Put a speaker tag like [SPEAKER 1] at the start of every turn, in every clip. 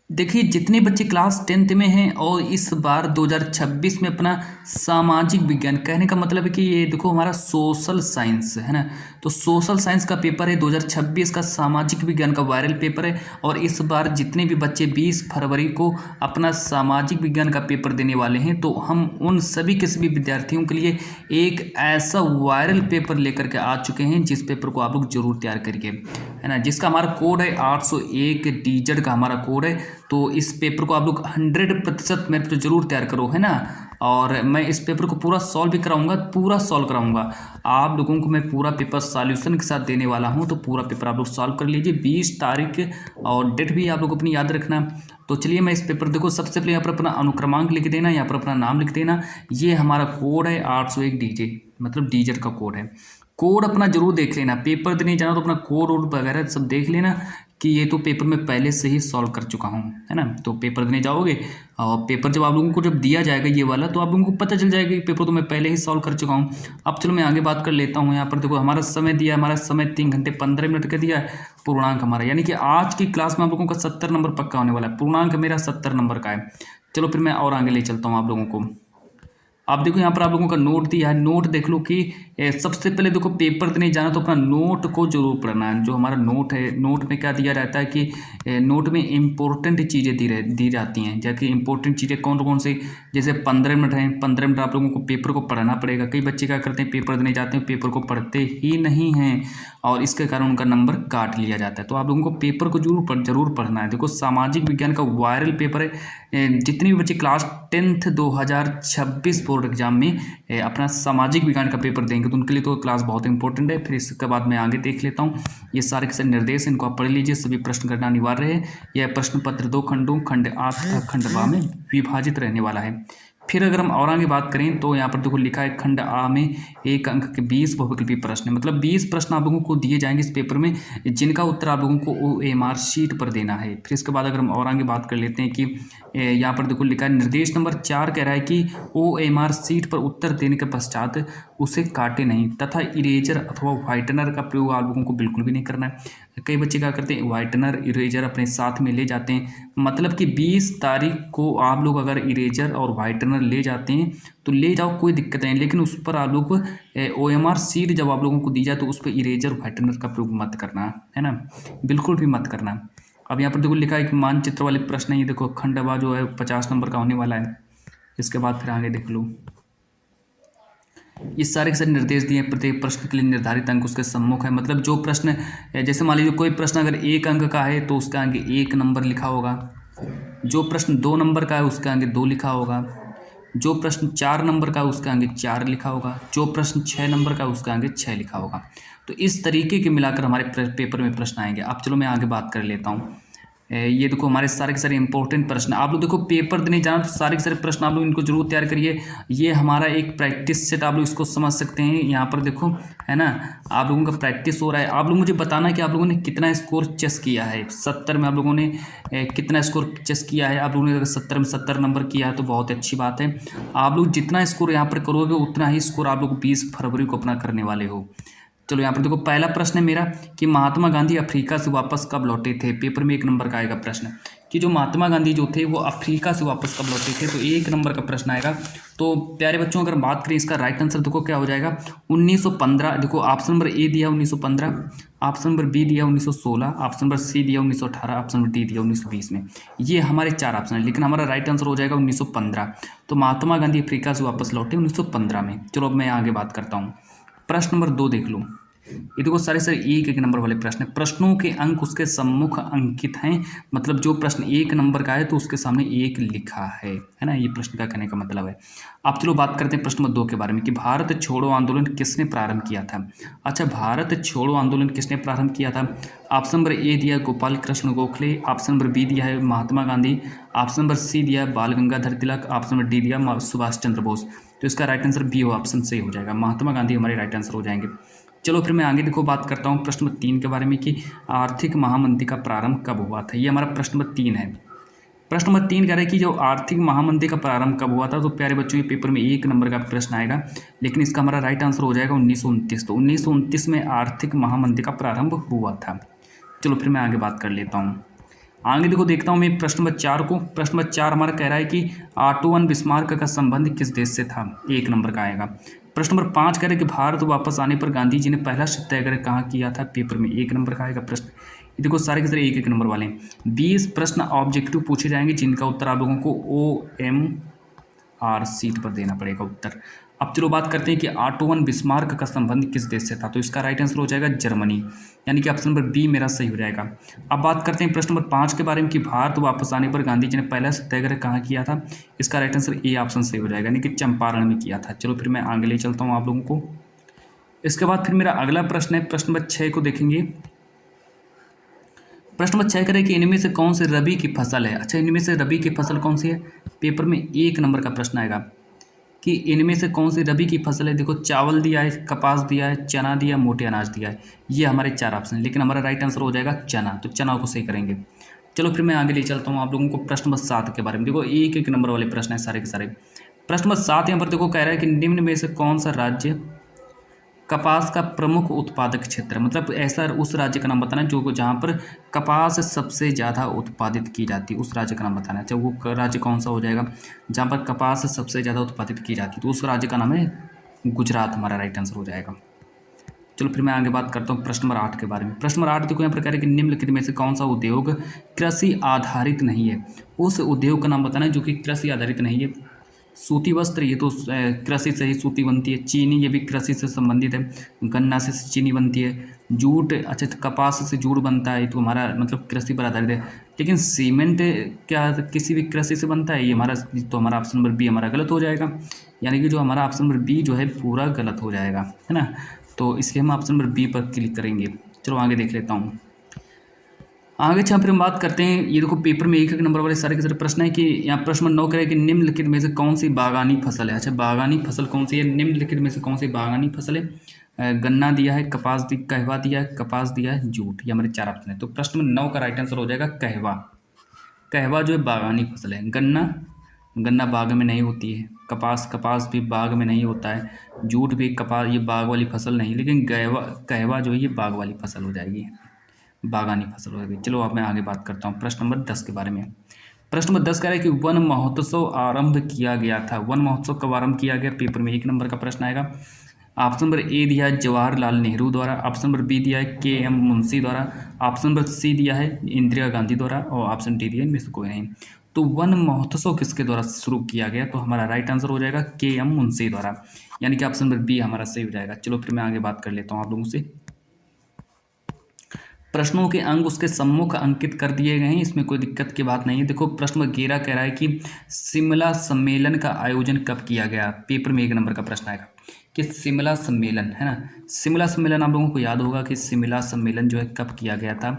[SPEAKER 1] देखिए, जितने बच्चे क्लास 10th में हैं और इस बार 2026 में अपना सामाजिक विज्ञान, कहने का मतलब है कि ये देखो हमारा सोशल साइंस है ना, तो सोशल साइंस का पेपर है 2026 का, सामाजिक विज्ञान का वायरल पेपर है। और इस बार जितने भी बच्चे 20 फरवरी को अपना सामाजिक विज्ञान का पेपर देने वाले हैं, तो हम उन सभी के सभी विद्यार्थियों के लिए एक ऐसा वायरल पेपर लेकर के आ चुके हैं जिस पेपर को आप लोग जरूर तैयार करिए, है ना, जिसका हमारा कोड है 801 डीजेड का हमारा कोड है। तो इस पेपर को आप लोग 100% मेरे तो जरूर तैयार करो, है ना। और मैं इस पेपर को पूरा सॉल्व भी कराऊंगा, पूरा सॉल्व कराऊंगा आप लोगों को। मैं पूरा पेपर सॉल्यूशन के साथ देने वाला हूं, तो पूरा पेपर आप लोग सॉल्व कर लीजिए। 20 तारीख और डेट भी आप लोग अपनी याद रखना। तो चलिए मैं इस पेपर, देखो सबसे पहले यहाँ पर अपना अनुक्रमांक लिख देना, यहाँ पर अपना नाम लिख देना। ये हमारा कोड है 801 डीजे, मतलब डीजेड का कोड है। कोड अपना जरूर देख लेना, पेपर देने जाना तो अपना कोड वोड वगैरह सब देख लेना कि ये तो पेपर में पहले से ही सॉल्व कर चुका हूँ, है ना। तो पेपर देने जाओगे और पेपर जब आप लोगों को जब दिया जाएगा ये वाला, तो आप लोगों को पता चल जाएगा कि पेपर तो मैं पहले ही सॉल्व कर चुका हूँ। अब चलो मैं आगे बात कर लेता हूँ। यहाँ पर देखो हमारा समय दिया है, हमारा समय 3 घंटे 15 मिनट का दिया है। पूर्णांक हमारा, यानी कि आज की क्लास में आप लोगों का 70 नंबर पक्का होने वाला है। पूर्णांक मेरा 70 नंबर का है। चलो फिर मैं और आगे ले चलता हूँ आप लोगों को। आप देखो यहाँ पर आप लोगों का नोट दिया है, नोट देख लो कि सबसे पहले देखो पेपर देने जाना तो अपना नोट को जरूर पढ़ना है। जो हमारा नोट है, नोट में क्या दिया रहता है कि नोट में इम्पोर्टेंट चीज़ें दी जाती हैं। जैसे इंपॉर्टेंट चीज़ें कौन कौन सी, जैसे 15 मिनट हैं, 15 मिनट आप लोगों को पेपर को पढ़ना पड़ेगा। कई बच्चे क्या करते हैं, पेपर देने जाते हैं, पेपर को पढ़ते ही नहीं हैं और इसके कारण उनका नंबर काट लिया जाता है। तो आप लोगों को पेपर को जरूर पढ़ना है। देखो सामाजिक विज्ञान का वायरल पेपर है। जितने भी बच्चे क्लास 10th 2026 बोर्ड एग्जाम में अपना सामाजिक विज्ञान का पेपर देंगे, तो उनके लिए तो क्लास बहुत इंपॉर्टेंट है। फिर इसके बाद मैं आगे देख लेता हूँ। ये सारे के सारे निर्देश, इनको आप पढ़ लीजिए। सभी प्रश्न करना अनिवार्य है। यह प्रश्न पत्र 2 खंडों, खंड 8 तथा खंड 12 में विभाजित रहने वाला है। फिर अगर हम और आगे बात करें तो यहाँ पर देखो लिखा है खंड आ में 1 अंक के 20 बहुविकल्पी प्रश्न, मतलब 20 प्रश्न आप लोगों को दिए जाएंगे इस पेपर में, जिनका उत्तर आप लोगों को OMR शीट पर देना है। फिर इसके बाद अगर हम और आगे बात कर लेते हैं कि यहाँ पर देखो लिखा है निर्देश नंबर 4 कह रहा है कि OMR शीट पर उत्तर देने के पश्चात उसे काटे नहीं तथा इरेजर अथवा व्हाइटनर का प्रयोग आप लोगों को बिल्कुल भी नहीं करना है। कई बच्चे क्या करते हैं, व्हाइटनर इरेजर अपने साथ में ले जाते हैं। मतलब कि 20 तारीख को आप लोग अगर इरेजर और व्हाइटनर ले जाते हैं तो ले जाओ, कोई दिक्कत नहीं, लेकिन उस पर आप लोग OMR शीट जब आप लोगों को दी जाए तो उस पर इरेजर व्हाइटनर का प्रयोग मत करना, है ना, बिल्कुल भी मत करना। अब यहाँ पर देखो लिखा है कि मानचित्र वाले प्रश्न है। ये देखो खंडवा जो है 50 नंबर का होने वाला है। इसके बाद फिर आगे देख लो, इस सारे के सारे निर्देश दिए। प्रत्येक प्रश्न के लिए निर्धारित अंक उसके सम्मुख है। मतलब जो प्रश्न, जैसे मान लीजिए कोई प्रश्न अगर 1 अंक का है तो उसका आगे 1 नंबर लिखा होगा। जो प्रश्न 2 नंबर का है उसका आगे 2 लिखा होगा। जो प्रश्न 4 नंबर का है उसका आगे 4 लिखा होगा। जो प्रश्न 6 नंबर का है उसका आगे 6 लिखा होगा। तो इस तरीके के मिलाकर हमारे पेपर में प्रश्न आएंगे। अब चलो मैं आगे बात कर लेता हूँ। ये देखो हमारे सारे के सारे इंपॉर्टेंट प्रश्न, आप लोग देखो पेपर देने जाना तो सारे के सारे प्रश्न आप लोग इनको जरूर तैयार करिए। ये हमारा एक प्रैक्टिस सेट, आप लोग इसको समझ सकते हैं। यहाँ पर देखो, है ना, आप लोगों का प्रैक्टिस हो रहा है। आप लोग मुझे बताना कि आप लोगों ने कितना स्कोर चेस किया है। 70 में आप लोगों ने कितना स्कोर चेस किया है। आप लोगों ने अगर 70 में 70 नंबर किया है तो बहुत अच्छी बात है। आप लोग जितना स्कोर यहाँ पर करोगे उतना ही स्कोर आप लोग 20 फरवरी को अपना करने वाले हो। चलो यहाँ पर देखो पहला प्रश्न है मेरा कि महात्मा गांधी अफ्रीका से वापस कब लौटे थे। पेपर में 1 नंबर का आएगा प्रश्न कि जो महात्मा गांधी जो थे वो अफ्रीका से वापस कब लौटे थे, तो 1 नंबर का प्रश्न आएगा। तो प्यारे बच्चों अगर बात करें इसका राइट आंसर देखो क्या हो जाएगा, 1915। देखो ऑप्शन नंबर ए दिया 1915, ऑप्शन नंबर बी दिया 1916, ऑप्शन नंबर सी दिया 1918, ऑप्शन नंबर डी दिया 1920 में। ये हमारे 4 ऑप्शन है, लेकिन हमारा राइट आंसर हो जाएगा 1915। तो महात्मा गांधी अफ्रीका से वापस लौटे 1915 में। चलो अब मैं आगे बात करता हूँ। प्रश्न नंबर 2 देख लो। ये देखो सारे सारे 1 नंबर वाले प्रश्न है। प्रश्नों के अंक उसके सम्मुख अंकित हैं। मतलब जो प्रश्न 1 नंबर का है तो उसके सामने 1 लिखा है ना। ये प्रश्न का कहने का मतलब है। अब चलो बात करते हैं प्रश्न नंबर 2 के बारे में कि भारत छोड़ो आंदोलन किसने प्रारंभ किया था। अच्छा, भारत छोड़ो आंदोलन किसने प्रारंभ किया था। ऑप्शन नंबर ए दिया Gopal Krishna Gokhale, option number B दिया है Mahatma Gandhi, option number C दिया Bal Gangadhar Tilak, option number D दिया सुभाष चंद्र बोस। तो इसका राइट आंसर बी ऑप्शन सही हो जाएगा, महात्मा गांधी हमारे राइट आंसर हो जाएंगे। चलो फिर मैं आगे देखो बात करता हूँ प्रश्न नंबर 3 के बारे में कि आर्थिक महामंदी का प्रारंभ कब हुआ था। ये हमारा प्रश्न नंबर 3 है। प्रश्न नंबर 3 कह रहा है कि जो आर्थिक महामंदी का प्रारंभ कब हुआ था। तो प्यारे बच्चों ये पेपर में 1 नंबर का प्रश्न आएगा, लेकिन इसका हमारा राइट आंसर हो जाएगा 1929। तो 1929 में आर्थिक महामंदी का प्रारंभ हुआ था। चलो फिर मैं आगे बात कर लेता हूँ। आगे देखो देखता हूँ मैं प्रश्न नंबर 4 को। प्रश्न नंबर 4 हमारा कह रहा है कि ऑटो वन बिस्मार्क का संबंध किस देश से था, 1 नंबर का आएगा। प्रश्न नंबर 5 कह रहे कि भारत वापस आने पर गांधी जी ने पहला सत्याग्रह कहाँ किया था, पेपर में 1 नंबर का आएगा प्रश्न। ये देखो सारे के सारे 1-1 नंबर वाले हैं। 20 प्रश्न ऑब्जेक्टिव पूछे जाएंगे जिनका उत्तर आप लोगों को OMR सीट पर देना पड़ेगा उत्तर। अब चलो बात करते हैं कि ऑटो वन बिस्मार्क का संबंध किस देश से था, तो इसका राइट आंसर हो जाएगा जर्मनी, यानी कि ऑप्शन नंबर बी मेरा सही हो जाएगा। अब बात करते हैं प्रश्न नंबर 5 के बारे में कि भारत वापस आने पर गांधी जी ने पहला सत्याग्रह कहाँ किया था, इसका राइट आंसर ए ऑप्शन सही हो जाएगा, यानी कि चंपारण में किया था। चलो फिर मैं आगे ले चलता हूँ आप लोगों को। इसके बाद फिर मेरा अगला प्रश्न है, प्रश्न नंबर 6 को देखेंगे। प्रश्न नंबर 6 करें कि इनमें से कौन सी रबी की फसल है। अच्छा, इनमें से रबी की फसल कौन सी है, पेपर में 1 नंबर का प्रश्न आएगा कि इनमें से कौन सी रबी की फसल है। देखो चावल दिया है, कपास दिया है, चना दिया, मोटे अनाज दिया है, ये हमारे 4 ऑप्शन है, लेकिन हमारा राइट आंसर हो जाएगा चना, तो चना को सही करेंगे। चलो फिर मैं आगे ले चलता हूँ आप लोगों को प्रश्न नंबर 7 के बारे में। देखो 1-1 नंबर वाले प्रश्न है सारे के सारे। प्रश्न नंबर 7 यहाँ पर देखो कह रहा है कि निम्न में से कौन सा राज्य कपास का प्रमुख उत्पादक क्षेत्र है, मतलब ऐसा उस राज्य का नाम बताना है जो जहाँ पर कपास सबसे ज़्यादा उत्पादित की जाती है, उस राज्य का नाम बताना है। चाहे वो राज्य कौन सा हो जाएगा जहाँ पर कपास सबसे ज़्यादा उत्पादित की जाती है, तो उस राज्य का नाम है गुजरात, हमारा राइट आंसर हो जाएगा। चलो फिर मैं आगे बात करता हूँ प्रश्न नंबर 8 के बारे में। प्रश्न नंबर 8 देखो यहाँ पर कह रहे हैं कि निम्नलिखित में से कौन सा उद्योग कृषि आधारित नहीं है, उस उद्योग का नाम बताना है जो कि कृषि आधारित नहीं है। सूती वस्त्र, ये तो कृषि से ही सूती बनती है। चीनी, ये भी कृषि से संबंधित है, गन्ना से चीनी बनती है। जूट, अच्छा तो कपास से जूट बनता है, तो हमारा मतलब कृषि पर आधारित है। लेकिन सीमेंट क्या किसी भी कृषि से बनता है, ये हमारा, तो हमारा ऑप्शन नंबर बी हमारा गलत हो जाएगा, यानी कि जो हमारा ऑप्शन नंबर बी जो है पूरा गलत हो जाएगा, है ना। तो इसलिए हम ऑप्शन नंबर बी पर क्लिक करेंगे। चलो आगे देख लेता हूँ। आगे अच्छा फिर हम बात करते हैं, ये देखो पेपर में 1-1 नंबर वाले सारे के सारे प्रश्न है कि यहाँ प्रश्न नंबर 9 करे कि निम्नलिखित में से कौन सी बागानी फसल है। अच्छा, बागानी फसल कौन सी है, निम्नलिखित में से कौन सी बागानी फसल है। गन्ना दिया है, कपास कहवा दिया है, कपास दिया है, जूट, ये हमारे 4 ऑप्शन है। तो प्रश्न नंबर 9 का राइट आंसर हो जाएगा कहवा। कहवा जो है बागानी फसल है। गन्ना बाग में नहीं होती है, कपास भी बाग में नहीं होता है, जूट भी कपास ये बाग वाली फसल नहीं, लेकिन कहवा जो है ये बाग वाली फसल हो जाएगी, बागानी फसल हो गई। चलो अब मैं आगे बात करता हूँ प्रश्न नंबर 10 के बारे में। प्रश्न नंबर 10 कह रहा है कि वन महोत्सव आरंभ किया गया था, वन महोत्सव कब आरंभ किया गया, पेपर में 1 नंबर का प्रश्न आएगा। ऑप्शन नंबर ए दिया है जवाहरलाल नेहरू द्वारा, ऑप्शन नंबर बी दिया है KM मुंशी द्वारा, ऑप्शन नंबर सी दिया है इंदिरा गांधी द्वारा, और ऑप्शन डी दिया है इनमें से कोई नहीं। तो वन महोत्सव किसके द्वारा शुरू किया गया, तो हमारा राइट आंसर हो जाएगा KM मुंशी द्वारा, यानी कि ऑप्शन नंबर बी हमारा सही हो जाएगा। चलो फिर मैं आगे बात कर लेता हूँ आप लोगों से। प्रश्नों के अंक उसके सम्मुख अंकित कर दिए गए हैं, इसमें कोई दिक्कत की बात नहीं है। देखो प्रश्न 11 कह रहा है कि शिमला सम्मेलन का आयोजन कब किया गया, पेपर में 1 नंबर का प्रश्न आएगा कि शिमला सम्मेलन, है ना, शिमला सम्मेलन आप लोगों को याद होगा कि शिमला सम्मेलन जो है कब किया गया था।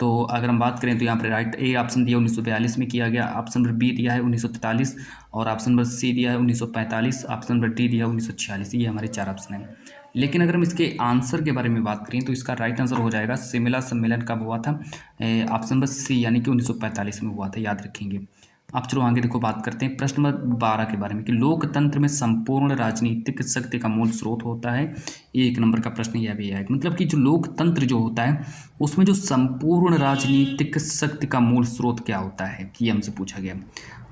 [SPEAKER 1] तो अगर हम बात करें तो यहाँ पर राइट ए ऑप्शन दिया 1942 में किया गया, ऑप्शन नंबर बी दिया है 1943, और ऑप्शन नंबर सी दिया है 1945, ऑप्शन नंबर डी दिया है 1946, ये हमारे 4 ऑप्शन हैं। लेकिन अगर हम इसके आंसर के बारे में बात करें तो इसका राइट आंसर हो जाएगा शिमला सम्मेलन कब हुआ था, ऑप्शन नंबर सी, यानी कि 1945 में हुआ था, याद रखेंगे। अब चलो आगे देखो बात करते हैं प्रश्न नंबर 12 के बारे में कि लोकतंत्र में संपूर्ण राजनीतिक शक्ति का मूल स्रोत होता है, 1 नंबर का प्रश्न यह भी है। मतलब कि जो लोकतंत्र जो होता है उसमें जो संपूर्ण राजनीतिक शक्ति का मूल स्रोत क्या होता है, ये हमसे पूछा गया।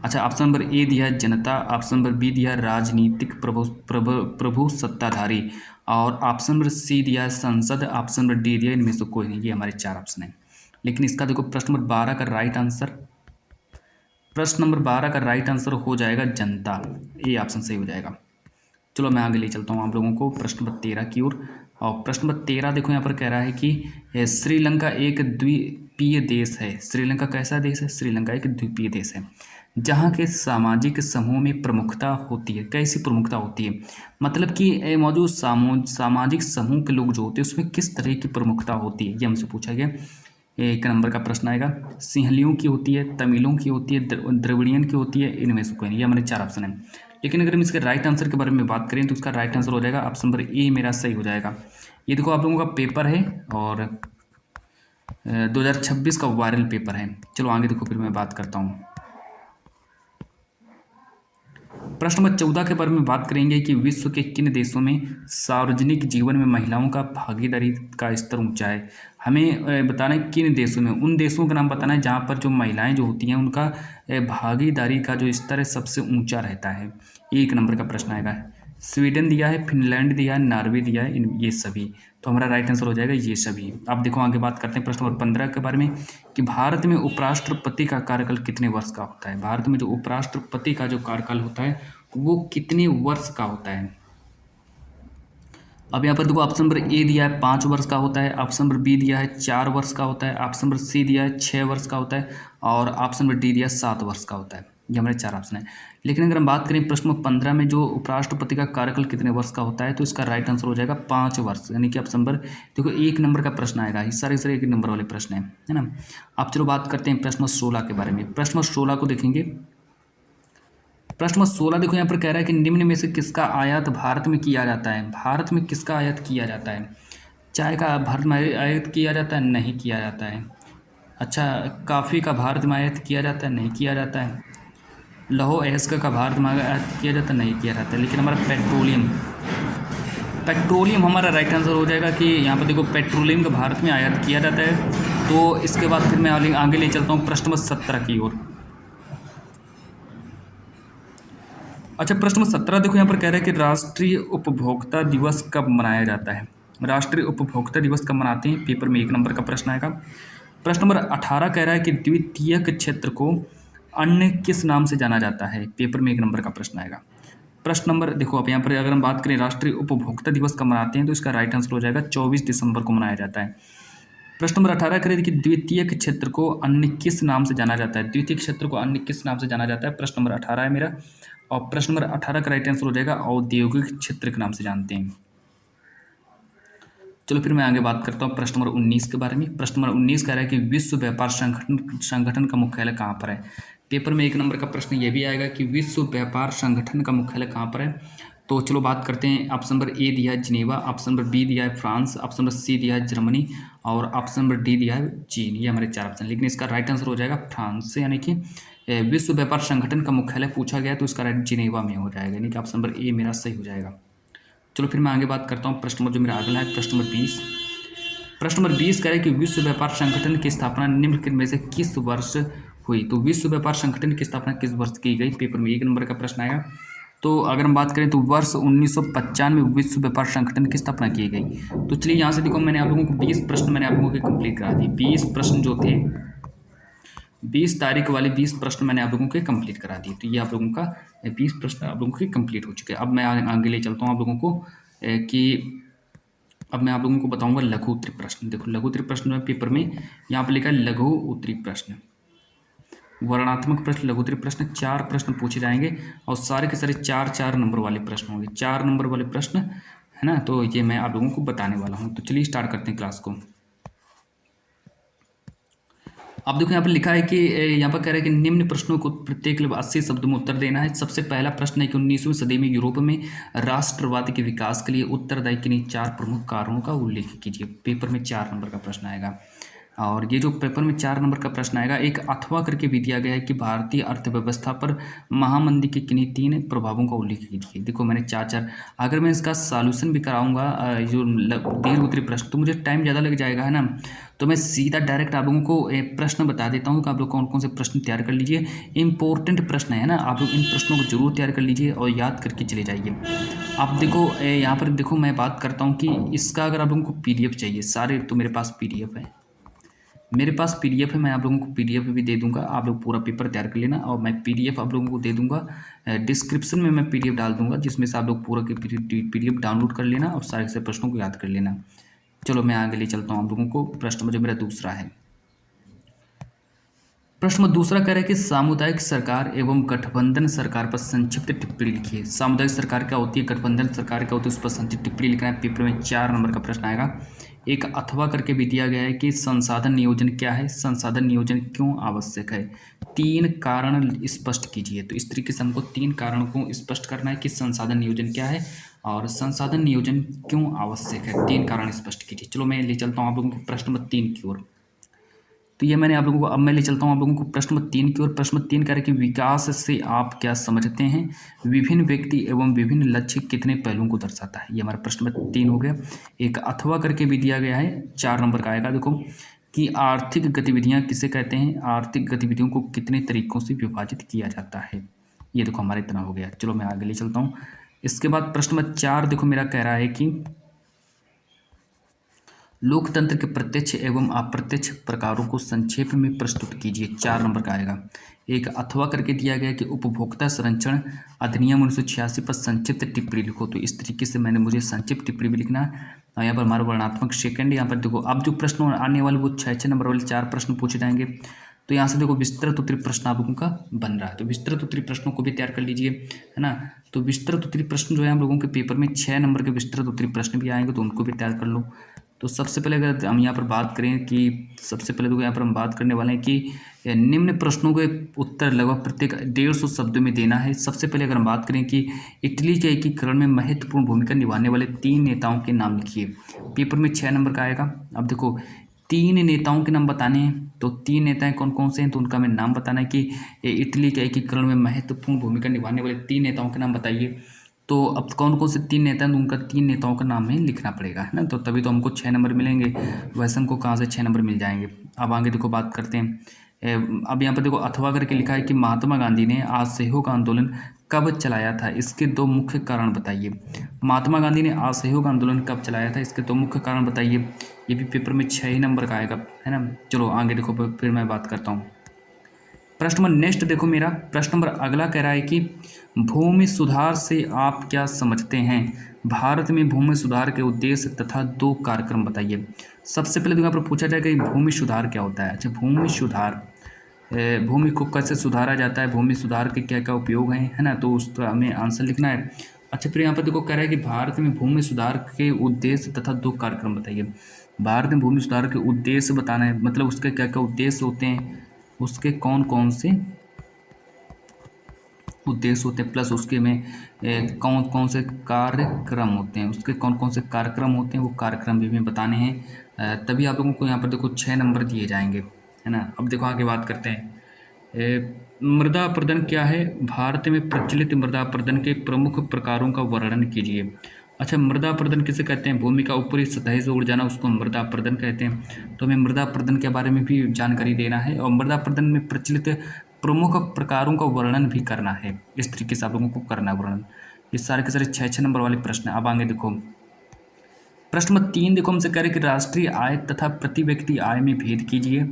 [SPEAKER 1] अच्छा, ऑप्शन नंबर ए दिया है जनता, ऑप्शन नंबर बी दिया है राजनीतिक प्रभु सत्ताधारी, और ऑप्शन नंबर सी दिया है संसद, ऑप्शन नंबर डी दिया है इनमें से कोई नहीं, ये हमारे 4 ऑप्शन हैं। लेकिन इसका देखो प्रश्न नंबर 12 का राइट आंसर, प्रश्न नंबर 12 का राइट आंसर हो जाएगा जनता, ये ऑप्शन सही हो जाएगा। चलो मैं आगे ले चलता हूँ आप लोगों को प्रश्न नंबर 13 की ओर। और प्रश्न नंबर 13 देखो यहाँ पर कह रहा है कि श्रीलंका एक द्वीपीय देश है। श्रीलंका कैसा देश है, श्रीलंका एक द्वीपीय देश है जहाँ के सामाजिक समूह में प्रमुखता होती है। कैसी प्रमुखता होती है, मतलब कि मौजूद सामाजिक समूह के लोग जो होते हैं उसमें किस तरह की प्रमुखता होती है, ये हमसे पूछा गया। 1 नंबर का प्रश्न आएगा। सिंहलियों की होती है, तमिलों की होती है, द्रविड़ियन की होती है, इनमें से कोई नहीं, ये हमारे 4 ऑप्शन हैं। लेकिन अगर हम इसके राइट आंसर के बारे में बात करें तो इसका राइट आंसर हो जाएगा ऑप्शन नंबर ए मेरा सही हो जाएगा। ये देखो आप लोगों का पेपर है और 2026 का वायरल पेपर है। चलो आगे देखो फिर मैं बात करता हूँ। प्रश्न नंबर 14 के बारे में बात करेंगे कि विश्व के किन देशों में सार्वजनिक जीवन में महिलाओं का भागीदारी का स्तर ऊंचा है। हमें बताना है किन देशों में, उन देशों का नाम बताना है जहाँ पर जो महिलाएं जो होती हैं उनका भागीदारी का जो स्तर है सबसे ऊंचा रहता है। 1 नंबर का प्रश्न आएगा। स्वीडन दिया है, फिनलैंड दिया है, नॉर्वे दिया है, ये सभी। तो हमारा राइट आंसर हो जाएगा ये सभी। अब देखो आगे बात करते हैं प्रश्न नंबर 15 के बारे में कि भारत में उपराष्ट्रपति का कार्यकाल कितने वर्ष का होता है। भारत में जो उपराष्ट्रपति का जो कार्यकाल होता है वो कितने वर्ष का होता है। अब यहाँ पर देखो ऑप्शन नंबर ए दिया है 5 वर्ष का होता है, ऑप्शन नंबर बी दिया है 4 वर्ष का होता है, ऑप्शन नंबर सी दिया है 6 वर्ष का होता है और ऑप्शन नंबर डी दिया है 7 वर्ष का होता है। ये हमारे 4 ऑप्शन है। लेकिन अगर हम बात करें प्रश्न नंबर 15 में जो उपराष्ट्रपति का कार्यकाल कितने वर्ष का होता है तो इसका राइट आंसर हो जाएगा 5 वर्ष, यानी कि ऑप्शन नंबर देखो 1 नंबर का प्रश्न आएगा। ये सारे 1 नंबर वाले प्रश्न है ना। अब चलो बात करते हैं प्रश्न नंबर 16 के बारे में। प्रश्न नंबर 16 को देखेंगे। प्रश्न नंबर 16 देखो यहाँ पर कह रहा है कि निम्न में से किसका आयात भारत में किया जाता है। भारत में किसका आयात किया जाता है। चाय का भारत में आयात किया जाता है, नहीं किया जाता है। अच्छा, कॉफ़ी का भारत में आयात किया जाता है, नहीं किया जाता है। लौह अयस्क का भारत में आयात किया जाता है, नहीं किया जाता है। लेकिन हमारा पेट्रोलियम हमारा राइट आंसर हो जाएगा कि यहाँ पर देखो पेट्रोलियम का भारत में आयात किया जाता है। तो इसके बाद फिर मैं आगे ले चलता हूँ प्रश्न नंबर 17 की ओर। अच्छा, प्रश्न नंबर 17 देखो यहाँ पर कह रहा है कि राष्ट्रीय उपभोक्ता दिवस कब मनाया जाता है। राष्ट्रीय उपभोक्ता दिवस कब मनाते हैं, पेपर में 1 नंबर का प्रश्न आएगा। प्रश्न नंबर 18 कह रहा है कि द्वितीयक क्षेत्र को अन्य किस नाम से जाना जाता है, पेपर में 1 नंबर का प्रश्न आएगा। प्रश्न नंबर देखो अब यहाँ पर अगर हम बात करें राष्ट्रीय उपभोक्ता दिवस कब मनाते हैं तो इसका राइट आंसर हो जाएगा 24 दिसंबर को मनाया जाता है। प्रश्न नंबर 18 करें कि द्वितीयक क्षेत्र को अन्य किस नाम से जाना जाता है। द्वितीयक क्षेत्र को अन्य किस नाम से जाना जाता है, प्रश्न नंबर 18 है मेरा। और प्रश्न नंबर 18 का राइट आंसर हो जाएगा औद्योगिक क्षेत्र के नाम से जानते हैं। चलो फिर मैं आगे बात करता हूँ प्रश्न नंबर 19 के बारे में। प्रश्न नंबर 19 कह रहा है कि विश्व व्यापार संगठन का मुख्यालय कहाँ पर है। पेपर में 1 नंबर का प्रश्न ये भी आएगा कि विश्व व्यापार संगठन का मुख्यालय कहाँ पर है। तो चलो बात करते हैं। ऑप्शन नंबर ए दिया है जिनेवा, ऑप्शन नंबर बी दिया है फ्रांस, ऑप्शन नंबर सी दिया है जर्मनी और ऑप्शन नंबर डी दिया है चीन। ये हमारे 4 ऑप्शन, लेकिन इसका राइट आंसर हो जाएगा फ्रांस से, यानी कि विश्व व्यापार संगठन का मुख्यालय पूछा गया तो इसका राइट जिनेवा में हो जाएगा, यानी कि ऑप्शन नंबर ए मेरा सही हो जाएगा। चलो फिर मैं आगे बात करता हूँ प्रश्न नंबर जो मेरा अगला है प्रश्न नंबर 20। प्रश्न नंबर 20 कह रहा है कि विश्व व्यापार संगठन की स्थापना निम्नलिखित में से किस वर्ष हुई। तो विश्व व्यापार संगठन की स्थापना किस वर्ष की गई, पेपर में 1 नंबर का प्रश्न आएगा। तो अगर हम बात करें तो वर्ष 1995 में विश्व व्यापार संगठन की स्थापना की गई। तो चलिए यहाँ से देखो मैंने आप लोगों को 20 प्रश्न मैंने आप लोगों के कंप्लीट करा दिए। 20 प्रश्न जो थे 20 तारीख वाले 20 प्रश्न मैंने आप लोगों के कंप्लीट करा दिए। तो ये आप लोगों का 20 प्रश्न आप लोगों के कंप्लीट हो चुके हैं। अब मैं आगे ले चलता हूँ आप लोगों को कि अब मैं आप लोगों को बताऊंगा लघु उत्तरीय प्रश्न। देखो लघु उत्तरीय प्रश्न में पेपर में यहाँ पर लिखा है लघु उत्तरीय प्रश्न, वर्णात्मक प्रश्न, लघु उत्तरीय प्रश्न। 4 प्रश्न पूछे जाएंगे और सारे के सारे 4-4 नंबर वाले प्रश्न होंगे। 4 नंबर वाले प्रश्न है ना। तो ये मैं आप लोगों को बताने वाला हूँ। तो चलिए स्टार्ट करते हैं क्लास को। अब देखो यहाँ पर लिखा है कि यहाँ पर कह रहा है कि निम्न प्रश्नों को प्रत्येक 80 शब्दों में उत्तर देना है। सबसे पहला प्रश्न है कि 19वीं सदी में यूरोप में राष्ट्रवाद के विकास के लिए उत्तरदायी किन्हीं 4 प्रमुख कारणों का उल्लेख कीजिए। पेपर में 4 नंबर का प्रश्न आएगा। और ये जो पेपर में 4 नंबर का प्रश्न आएगा एक अथवा करके भी दिया गया है कि भारतीय अर्थव्यवस्था पर महामंदी के किन्हीं 3 प्रभावों का उल्लेख कीजिए। देखो मैंने 4 अगर मैं इसका सॉल्यूशन भी कराऊंगा जो दीर्घ उत्तरीय प्रश्न तो मुझे टाइम ज़्यादा लग जाएगा, है ना। तो मैं सीधा डायरेक्ट आप लोगों को प्रश्न बता देता हूँ कि आप लोग कौन कौन से प्रश्न तैयार कर लीजिए। इंपॉर्टेंट प्रश्न है ना, आप लोग इन प्रश्नों को जरूर तैयार कर लीजिए और याद करके चले जाइए। आप देखो यहाँ पर देखो मैं बात करता हूँ कि इसका अगर आप लोगों को PDF चाहिए सारे, तो मेरे पास PDF है, मेरे पास PDF है। मैं आप लोगों को PDF भी दे दूंगा, आप लोग पूरा पेपर तैयार कर लेना। और मैं PDF आप लोगों को दे दूंगा, डिस्क्रिप्शन में मैं PDF डाल दूंगा जिसमें से आप लोग पूरा के PDF डाउनलोड कर लेना और सारे से प्रश्नों को याद कर लेना। चलो मैं आगे ले चलता हूँ आप लोगों को। प्रश्न में जो मेरा दूसरा है, प्रश्न में दूसरा कह रहा है कि सामुदायिक सरकार एवं गठबंधन सरकार पर संक्षिप्त टिप्पणी लिखिए। सामुदायिक सरकार क्या होती है, गठबंधन सरकार क्या होती है, उस पर संक्षिप्त टिप्पणी लिखना है। पेपर में 4 नंबर का प्रश्न आएगा। एक अथवा करके भी दिया गया है कि संसाधन नियोजन क्या है, संसाधन नियोजन क्यों आवश्यक है, 3 कारण स्पष्ट कीजिए। तो इस तरीके से हमको 3 कारणों को स्पष्ट करना है कि संसाधन नियोजन क्या है और संसाधन नियोजन क्यों आवश्यक है। 3 कारण स्पष्ट कीजिए। चलो मैं ले चलता हूँ आप लोगों को प्रश्न नंबर 3 की ओर। तो ये मैंने आप लोगों को, अब मैं ले चलता हूँ आप लोगों को प्रश्न नंबर 3 की ओर। प्रश्न नंबर 3 कह रहा है कि विकास से आप क्या समझते हैं, विभिन्न व्यक्ति एवं विभिन्न लक्ष्य कितने पहलुओं को दर्शाता है। ये हमारा प्रश्न नंबर 3 हो गया। एक अथवा करके भी दिया गया है, 4 नंबर का आएगा। देखो कि आर्थिक गतिविधियाँ किसे कहते हैं, आर्थिक गतिविधियों को कितने तरीकों से विभाजित किया जाता है। ये देखो हमारा इतना हो गया। चलो मैं आगे ले चलता हूँ। इसके बाद प्रश्न नंबर 4 देखो मेरा कह रहा है कि लोकतंत्र के प्रत्यक्ष एवं अप्रत्यक्ष प्रकारों को संक्षेप में प्रस्तुत कीजिए। 4 नंबर का आएगा। एक अथवा करके दिया गया कि उपभोक्ता संरक्षण अधिनियम 1986 पर संक्षिप्त टिप्पणी लिखो। तो इस तरीके से मुझे संक्षिप्त टिप्पणी भी लिखना है। यहाँ पर हमारा वर्णात्मक सेकंड, यहाँ पर देखो अब जो प्रश्न आने वाले वो 6 नंबर वाले 4 प्रश्न पूछे जाएंगे। तो यहाँ से देखो विस्तृत उत्तरी प्रश्न आप लोगों का बन रहा है, तो विस्तृत उत्तरी प्रश्नों को भी तैयार कर लीजिए, है ना। तो विस्तृत उत्तरी प्रश्न जो है हम लोगों के पेपर में 6 नंबर के विस्तृत उत्तरी प्रश्न भी आएंगे, तो उनको भी तैयार कर लो। तो सबसे पहले अगर हम यहाँ पर बात करें कि सबसे पहले तो यहाँ पर हम बात करने वाले हैं कि निम्न प्रश्नों के उत्तर लगभग प्रत्येक 150 शब्दों में देना है। सबसे पहले अगर हम बात करें कि इटली के एकीकरण में महत्वपूर्ण भूमिका निभाने वाले 3 नेताओं के नाम लिखिए। पेपर में 6 नंबर का आएगा। अब देखो 3 नेताओं के नाम बताने हैं, तो 3 नेताएं कौन कौन से हैं, तो उनका हमें नाम बताना है कि इटली के एकीकरण में महत्वपूर्ण भूमिका निभाने वाले 3 नेताओं के नाम बताइए। तो अब कौन कौन से 3 नेता हैं, तो उनका 3 नेताओं का नाम हमें लिखना पड़ेगा, है ना। तो तभी तो हमको 6 नंबर मिलेंगे, वैसे हमको कहाँ से 6 नंबर मिल जाएंगे। अब आगे देखो बात करते हैं। अब यहाँ पर देखो अथवा करके लिखा है कि महात्मा गांधी ने असहयोग आंदोलन कब चलाया था, इसके 2 मुख्य कारण बताइए। महात्मा गांधी ने असहयोग आंदोलन कब चलाया था, इसके 2 मुख्य कारण बताइए। ये भी पेपर में 6 ही नंबर का आएगा, है ना। चलो आगे देखो फिर मैं बात करता हूँ। प्रश्न नंबर नेक्स्ट देखो मेरा प्रश्न नंबर अगला कह रहा है कि भूमि सुधार से आप क्या समझते हैं, भारत में भूमि सुधार के उद्देश्य तथा 2 कार्यक्रम बताइए। सबसे पहले तो यहाँ पर पूछा जाएगा कि भूमि सुधार क्या होता है। अच्छा, भूमि सुधार, भूमि को कैसे सुधारा जाता है, भूमि सुधार के क्या क्या उपयोग हैं, है ना। तो उसका हमें आंसर लिखना है। अच्छा, फिर यहाँ पर देखो कह रहा है कि भारत में भूमि सुधार के उद्देश्य तथा 2 कार्यक्रम बताइए। भारत में भूमि सुधार के उद्देश्य बताना है, मतलब उसके क्या क्या उद्देश्य होते हैं, उसके कौन कौन से उद्देश्य होते हैं, प्लस उसके में कौन कौन से कार्यक्रम होते हैं, उसके कौन कौन से कार्यक्रम होते हैं, वो कार्यक्रम भी हमें बताने हैं। तभी आप लोगों को यहाँ पर देखो 6 नंबर दिए जाएंगे, है ना। अब देखो आगे बात करते हैं। मृदा अपरदन क्या है, भारत में प्रचलित मृदा अपरदन के प्रमुख प्रकारों का वर्णन कीजिए। अच्छा, मृदा अपरदन किसे कहते हैं, भूमि का ऊपरी सतह से उड़ जाना, उसको मृदा अपरदन कहते हैं। तो हमें मृदा अपरदन के बारे में भी जानकारी देना है और मृदा अपरदन में प्रचलित प्रमुख प्रकारों का वर्णन भी करना है। इस तरीके से आप लोगों को करना है वर्णन। ये सारे के सारे 6 नंबर वाले प्रश्न हैं। अब आगे देखो प्रश्न नंबर 3 देखो हमसे कह रहे कि राष्ट्रीय आय तथा प्रति व्यक्ति आय में भेद कीजिए।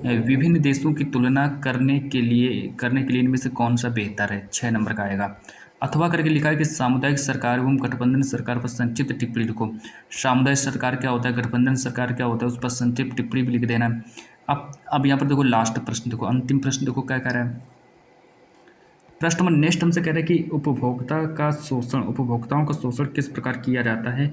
[SPEAKER 1] विभिन्न देशों की तुलना करने के लिए इनमें से कौन सा बेहतर है। 6 नंबर का आएगा। अथवा करके लिखा है कि सामुदायिक सरकार एवं गठबंधन सरकार पर संक्षिप्त टिप्पणी लिखो। सामुदायिक सरकार क्या होता है, गठबंधन सरकार क्या होता है, उस पर संक्षिप्त टिप्पणी भी लिख देना है। अब यहाँ पर देखो लास्ट प्रश्न देखो, अंतिम प्रश्न देखो क्या कह रहा है। प्रश्न नंबर नेक्स्ट हमसे कह रहा है कि उपभोक्ताओं का शोषण किस प्रकार किया जाता है,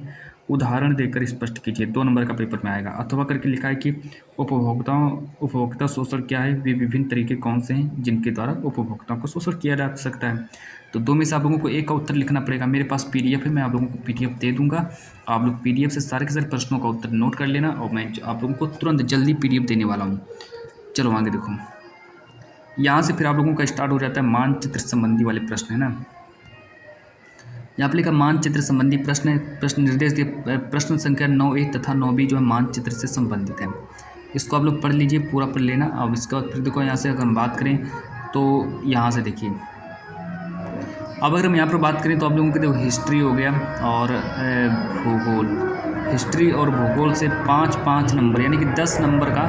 [SPEAKER 1] उदाहरण देकर स्पष्ट कीजिए। 2 नंबर का पेपर में आएगा। अथवा करके लिखा है कि उपभोक्ता शोषण क्या है, वे विभिन्न तरीके कौन से हैं जिनके द्वारा उपभोक्ताओं को शोषण किया जा सकता है। तो 2 में से आप लोगों को एक का उत्तर लिखना पड़ेगा। मेरे पास PDF है, मैं आप लोगों को PDF दे दूंगा। आप लोग PDF से सारे के सारे प्रश्नों का उत्तर नोट कर लेना और मैं आप लोगों को तुरंत जल्दी PDF देने वाला हूँ। चलो आगे देखो, यहाँ से फिर आप लोगों का स्टार्ट हो जाता है मानचित्र संबंधी वाले प्रश्न, है ना। यहाँ पर लिखा मानचित्र संबंधी प्रश्न है। प्रश्न निर्देश दिए, प्रश्न संख्या 9A तथा 9B जो है मानचित्र से संबंधित है। इसको आप लोग पढ़ लीजिए, पूरा पढ़ लेना। अब इसका फिर देखो यहाँ से अगर हम बात करें तो यहाँ से देखिए, अब अगर हम यहाँ पर बात करें तो आप लोगों के देखो हिस्ट्री हो गया और भूगोल, हिस्ट्री और भूगोल से 5-5 नंबर यानी कि 10 नंबर का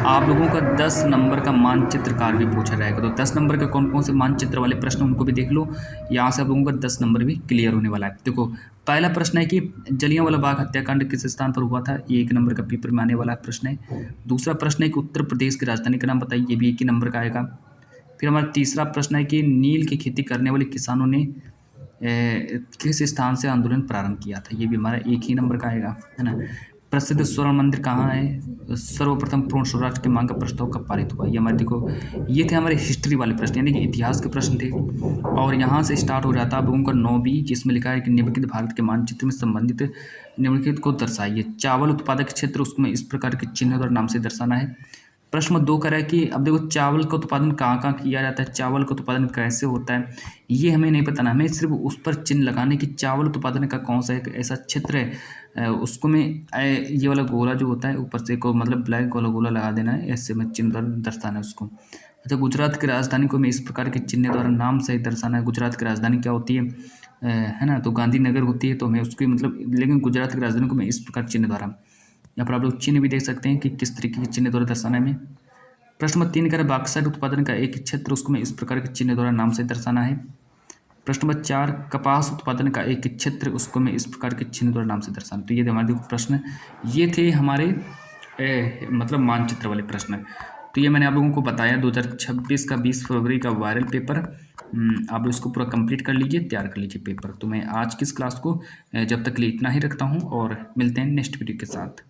[SPEAKER 1] आप लोगों का 10 नंबर का मानचित्रकार भी पूछा जाएगा। तो 10 नंबर के कौन कौन से मानचित्र वाले प्रश्न उनको भी देख लो। यहाँ से आप लोगों का 10 नंबर भी क्लियर होने वाला है। देखो पहला प्रश्न है कि जलियांवाला बाग हत्याकांड किस स्थान पर हुआ था, ये 1 नंबर का पेपर में आने वाला प्रश्न है। दूसरा प्रश्न है कि उत्तर प्रदेश की राजधानी का नाम बताइए, ये भी 1 ही नंबर का आएगा। फिर हमारा तीसरा प्रश्न है कि नील की खेती करने वाले किसानों ने किस स्थान से आंदोलन प्रारंभ किया था, ये भी हमारा 1 ही नंबर का आएगा, है ना। प्रसिद्ध स्वर्ण मंदिर कहाँ है, सर्वप्रथम पूर्ण स्वराज की मांग का प्रस्ताव कब पारित हुआ, ये हमारे देखो ये थे हमारे हिस्ट्री वाले प्रश्न यानी कि इतिहास के प्रश्न थे। और यहाँ से स्टार्ट हो जाता है आप लोगों का 9B जिसमें लिखा है कि निम्नलिखित भारत के मानचित्र में संबंधित निम्नलिखित को दर्शाइए। चावल उत्पादक क्षेत्र उसमें इस प्रकार के चिन्ह और नाम से दर्शाना है। प्रश्न नंबर 2 कह रहा है कि अब देखो चावल का उत्पादन कहाँ कहाँ किया जाता है, चावल का उत्पादन कैसे होता है, ये हमें नहीं बताना, हमें सिर्फ उस पर चिन्ह लगाने कि चावल उत्पादन का कौन सा एक ऐसा क्षेत्र है, उसको में ये वाला गोला जो होता है ऊपर से को मतलब ब्लैक वाला गोला लगा देना है, ऐसे में चिन्ह द्वारा दर्शाना है उसको। अच्छा, गुजरात की राजधानी को हमें इस प्रकार के चिन्ह द्वारा नाम से दर्शाना है। गुजरात की राजधानी क्या होती है ना, तो गांधीनगर होती है, तो हमें उसकी मतलब लेकिन गुजरात की राजधानी को मैं इस प्रकार चिन्ह द्वारा, यहाँ पर आप लोग चिन्ह भी देख सकते हैं कि किस तरीके के चिन्ह द्वारा दर्शाना है हमें। प्रश्न नंबर 3 कह रहा है बॉक्साइट उत्पादन का एक क्षेत्र, उसको मैं इस प्रकार के चिन्ह द्वारा नाम से दर्शाना है। प्रश्न नंबर 4 कपास उत्पादन का एक क्षेत्र, उसको मैं इस प्रकार के चिन्ह द्वारा नाम से दर्शाना। तो ये हमारे प्रश्न, ये थे हमारे मतलब मानचित्र वाले प्रश्न। तो ये मैंने आप लोगों को बताया 2026 का 20 फरवरी का वायरल पेपर। आप इसको पूरा कंप्लीट कर लीजिए, तैयार कर लीजिए पेपर। तो मैं आज की इस क्लास को जब तक के लिए इतना ही रखता हूँ और मिलते हैं नेक्स्ट वीडियो के साथ।